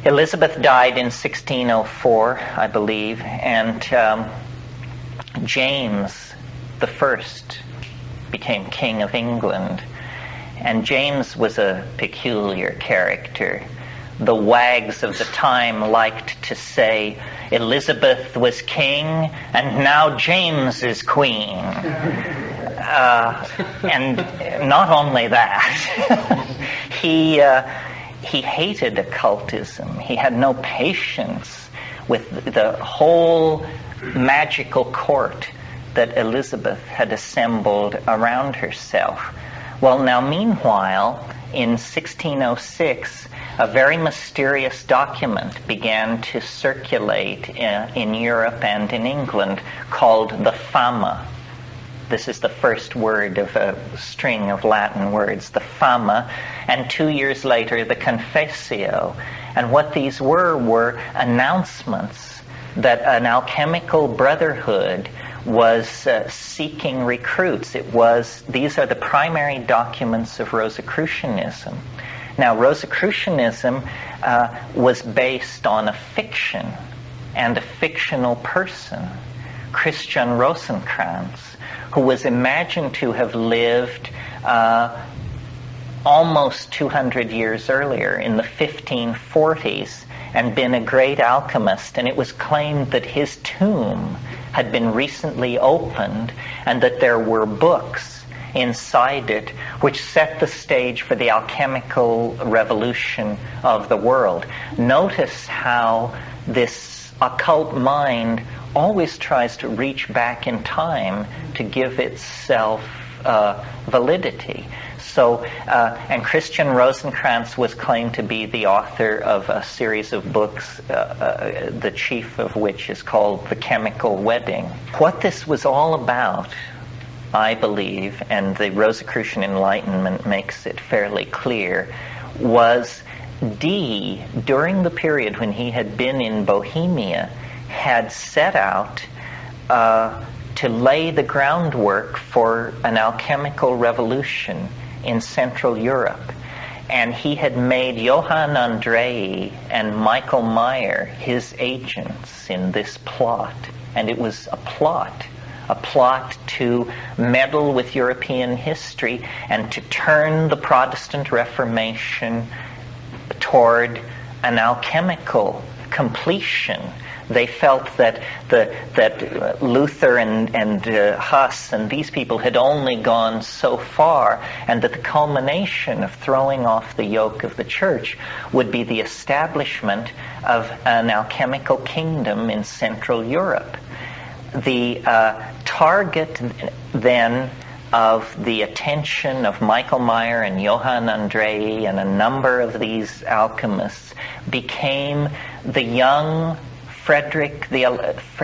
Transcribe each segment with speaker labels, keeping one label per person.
Speaker 1: Elizabeth died in 1604, I believe, and James the First became King of England. And James was a peculiar character. The wags of the time liked to say Elizabeth was king and now James is queen. And not only that, he hated occultism. He had no patience with the whole magical court that Elizabeth had assembled around herself. Well, now, meanwhile, in 1606, a very mysterious document began to circulate in Europe and in England called the Fama. This is the first word of a string of Latin words, the Fama, and 2 years later, the Confessio. And what these were announcements that an alchemical brotherhood was seeking recruits. These are the primary documents of Rosicrucianism. Now, Rosicrucianism was based on a fiction and a fictional person, Christian Rosenkranz, who was imagined to have lived almost 200 years earlier, in the 1540s, and been a great alchemist. And it was claimed that his tomb had been recently opened and that there were books inside it which set the stage for the alchemical revolution of the world. Notice how this occult mind always tries to reach back in time to give itself validity. So, and Christian Rosenkranz was claimed to be the author of a series of books, the chief of which is called The Chemical Wedding. What this was all about, I believe, and the Rosicrucian Enlightenment makes it fairly clear, was Dee, during the period when he had been in Bohemia, had set out to lay the groundwork for an alchemical revolution in Central Europe. And he had made Johann Andrei and Michael Meyer his agents in this plot. And it was a plot to meddle with European history and to turn the Protestant Reformation toward an alchemical completion. They felt that Luther and Huss and these people had only gone so far, and that the culmination of throwing off the yoke of the church would be the establishment of an alchemical kingdom in Central Europe. The target then of the attention of Michael Meyer and Johann Andrei and a number of these alchemists became the young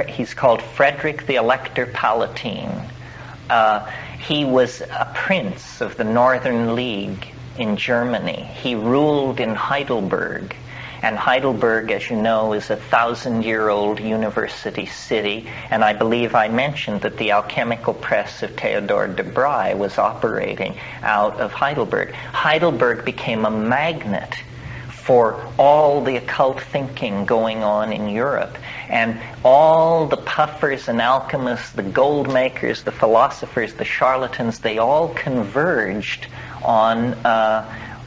Speaker 1: he's called Frederick the Elector Palatine. He was a prince of the Northern League in Germany. He ruled in Heidelberg. And Heidelberg, as you know, is a 1,000-year-old university city. And I believe I mentioned that the alchemical press of Theodor de Bry was operating out of Heidelberg. Heidelberg became a magnet for all the occult thinking going on in Europe. And all the puffers and alchemists, the gold makers, the philosophers, the charlatans, they all converged on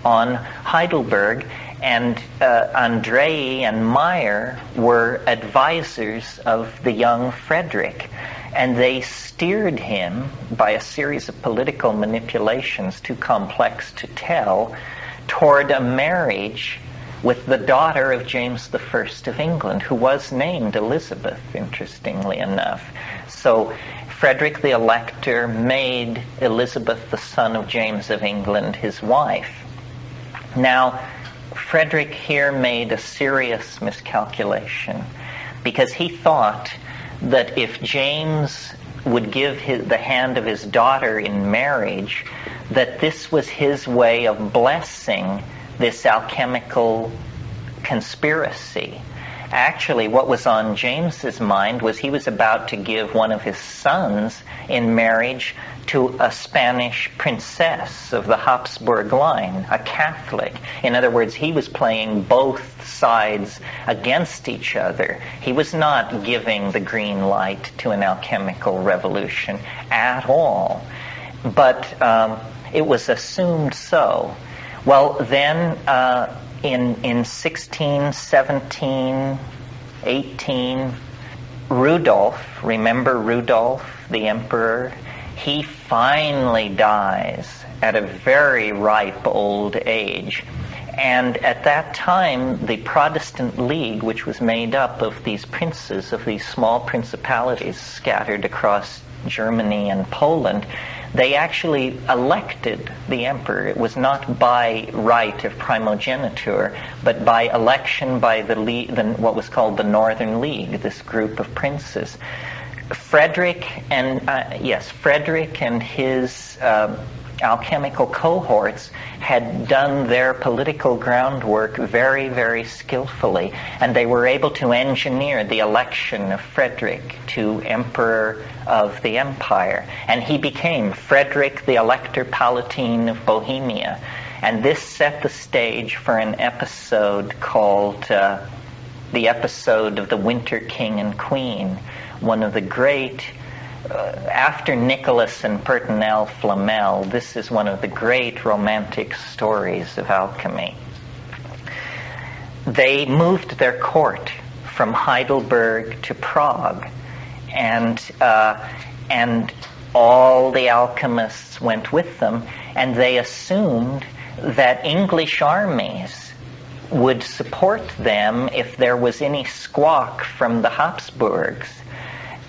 Speaker 1: Heidelberg. And Andrei and Meyer were advisors of the young Frederick. And they steered him by a series of political manipulations, too complex to tell, toward a marriage with the daughter of James I of England, who was named Elizabeth, interestingly enough. So Frederick the Elector made Elizabeth, the son of James of England, his wife. Now, Frederick here made a serious miscalculation, because he thought that if James would give the hand of his daughter in marriage, that this was his way of blessing this alchemical conspiracy. Actually, what was on James's mind was he was about to give one of his sons in marriage to a Spanish princess of the Habsburg line, a Catholic. In other words, he was playing both sides against each other. He was not giving the green light to an alchemical revolution at all. But it was assumed so. Well, then in 16, 17, 18, Rudolph, remember Rudolph, the emperor? He finally dies at a very ripe old age. And at that time, the Protestant League, which was made up of these princes, of these small principalities scattered across Germany and Poland, they actually elected the emperor. It was not by right of primogeniture, but by election by what was called the Northern League, this group of princes. Frederick and his alchemical cohorts had done their political groundwork very, very skillfully, and they were able to engineer the election of Frederick to Emperor of the Empire. And he became Frederick the Elector Palatine of Bohemia. And this set the stage for an episode called the episode of the Winter King and Queen, one of the great, after Nicholas and Pertinel Flamel, this is one of the great romantic stories of alchemy. They moved their court from Heidelberg to Prague, and all the alchemists went with them, and they assumed that English armies would support them if there was any squawk from the Habsburgs.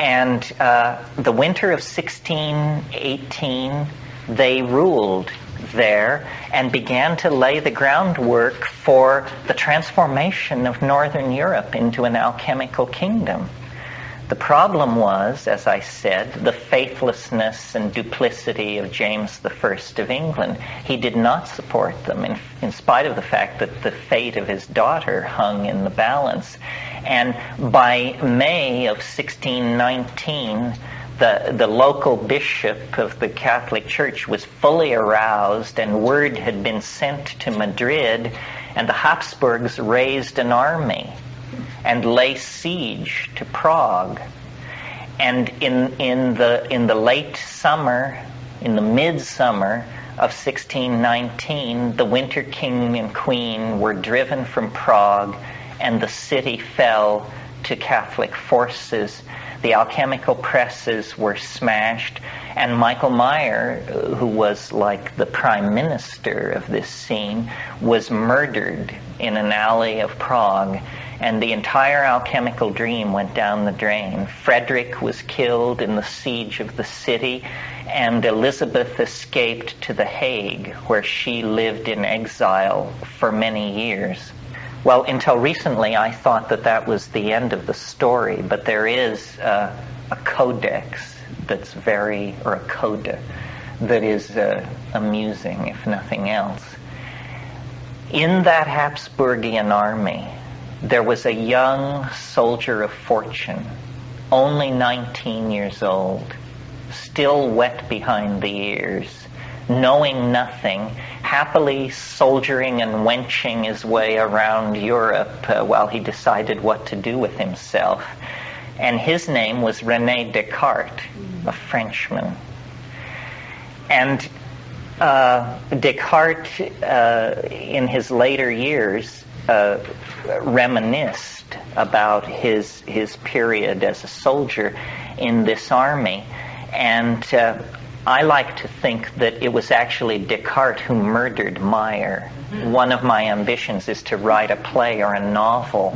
Speaker 1: And the winter of 1618, they ruled there and began to lay the groundwork for the transformation of Northern Europe into an alchemical kingdom. The problem was, as I said, the faithlessness and duplicity of James I of England. He did not support them, in spite of the fact that the fate of his daughter hung in the balance. And by May of 1619, the local bishop of the Catholic Church was fully aroused, and word had been sent to Madrid, and the Habsburgs raised an army and lay siege to Prague. And in the late summer, in the midsummer of 1619, the Winter King and Queen were driven from Prague, and the city fell to Catholic forces. The alchemical presses were smashed, and Michael Meyer, who was like the prime minister of this scene, was murdered in an alley of Prague, and the entire alchemical dream went down the drain. Frederick was killed in the siege of the city, and Elizabeth escaped to The Hague, where she lived in exile for many years. Well, until recently, I thought that was the end of the story, but there is a codex that's or a coda that is amusing, if nothing else. In that Habsburgian army, there was a young soldier of fortune, only 19 years old, still wet behind the ears, knowing nothing, happily soldiering and wenching his way around Europe while he decided what to do with himself. And his name was René Descartes, a Frenchman. And Descartes, in his later years, reminisced about his period as a soldier in this army. And I like to think that it was actually Descartes who murdered Meyer. One of my ambitions is to write a play or a novel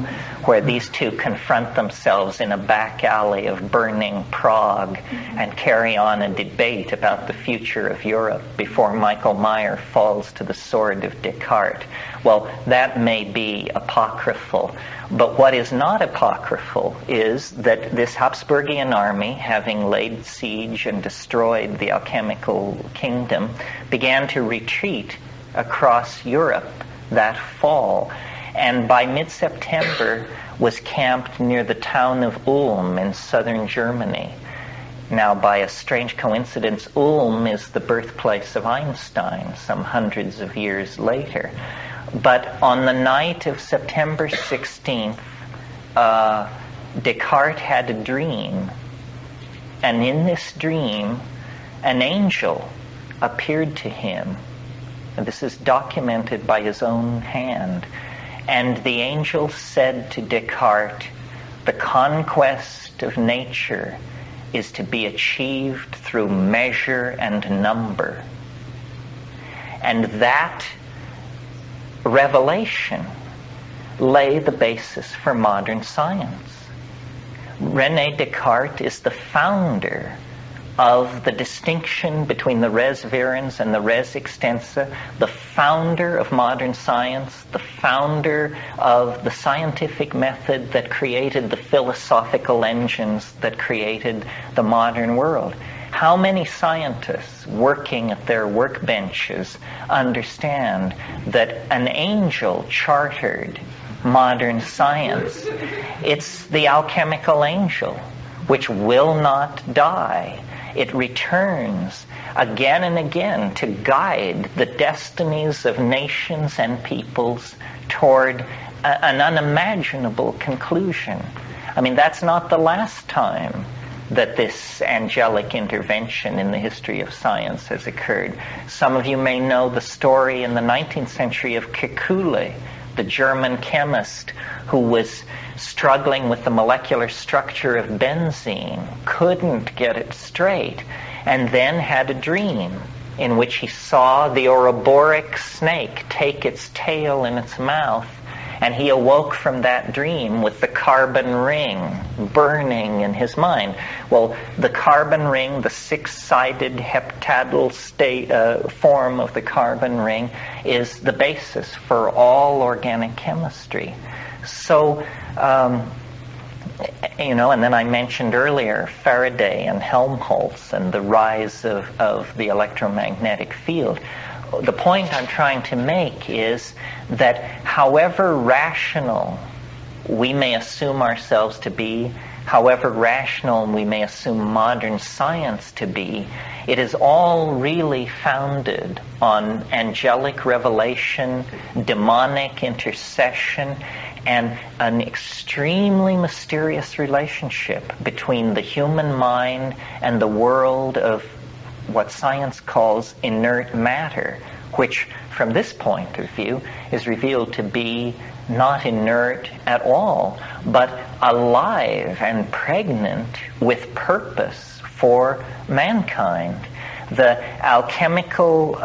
Speaker 1: where these two confront themselves in a back alley of burning Prague and carry on a debate about the future of Europe before Michael Meyer falls to the sword of Descartes. Well, that may be apocryphal, but what is not apocryphal is that this Habsburgian army, having laid siege and destroyed the alchemical kingdom, began to retreat across Europe that fall, and by mid-September was camped near the town of Ulm in southern Germany. Now, by a strange coincidence, Ulm is the birthplace of Einstein some hundreds of years later. But on the night of September 16th, Descartes had a dream. And in this dream, an angel appeared to him. And this is documented by his own hand. And the angel said to Descartes, "The conquest of nature is to be achieved through measure and number." And that revelation lay the basis for modern science. René Descartes is the founder of the distinction between the res virens and the res extensa, the founder of modern science, the founder of the scientific method that created the philosophical engines that created the modern world. How many scientists working at their workbenches understand that an angel chartered modern science? It's the alchemical angel, which will not die. It returns again and again to guide the destinies of nations and peoples toward an unimaginable conclusion. I mean, that's not the last time that this angelic intervention in the history of science has occurred. Some of you may know the story in the 19th century of Kekule, the German chemist who was struggling with the molecular structure of benzene, couldn't get it straight, and then had a dream in which he saw the Ouroboros snake take its tail in its mouth, and he awoke from that dream with the carbon ring burning in his mind. Well, the carbon ring, the six-sided heptadal form of the carbon ring, is the basis for all organic chemistry. So, and then I mentioned earlier Faraday and Helmholtz and the rise of the electromagnetic field. The point I'm trying to make is that however rational we may assume ourselves to be, however rational we may assume modern science to be, it is all really founded on angelic revelation, demonic intercession, and an extremely mysterious relationship between the human mind and the world of what science calls inert matter, which from this point of view is revealed to be not inert at all, but alive and pregnant with purpose for mankind. The alchemical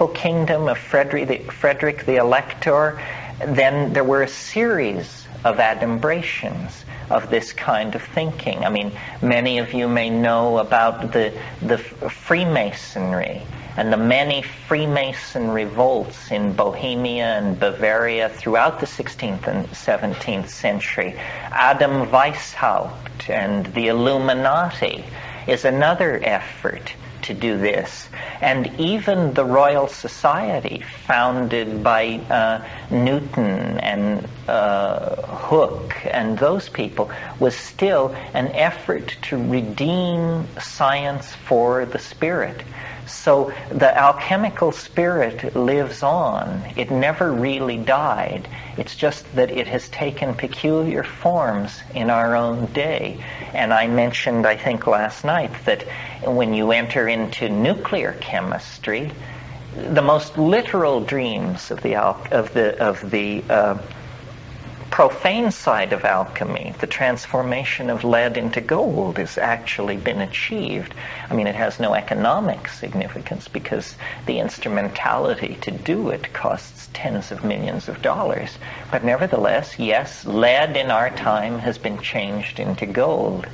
Speaker 1: kingdom of Frederick the Elector, then there were a series of adumbrations of this kind of thinking. I mean, many of you may know about the Freemasonry and the many Freemason revolts in Bohemia and Bavaria throughout the 16th and 17th century. Adam Weishaupt and the Illuminati is another effort to do this. And even the Royal Society, founded by Newton and Hooke and those people, was still an effort to redeem science for the spirit. So the alchemical spirit lives on. It never really died. It's just that it has taken peculiar forms in our own day. And I mentioned, I think last night, that when you enter into nuclear chemistry, the most literal dreams of the profane side of alchemy, the transformation of lead into gold, has actually been achieved. I mean, it has no economic significance because the instrumentality to do it costs tens of millions of dollars. But nevertheless, yes, lead in our time has been changed into gold.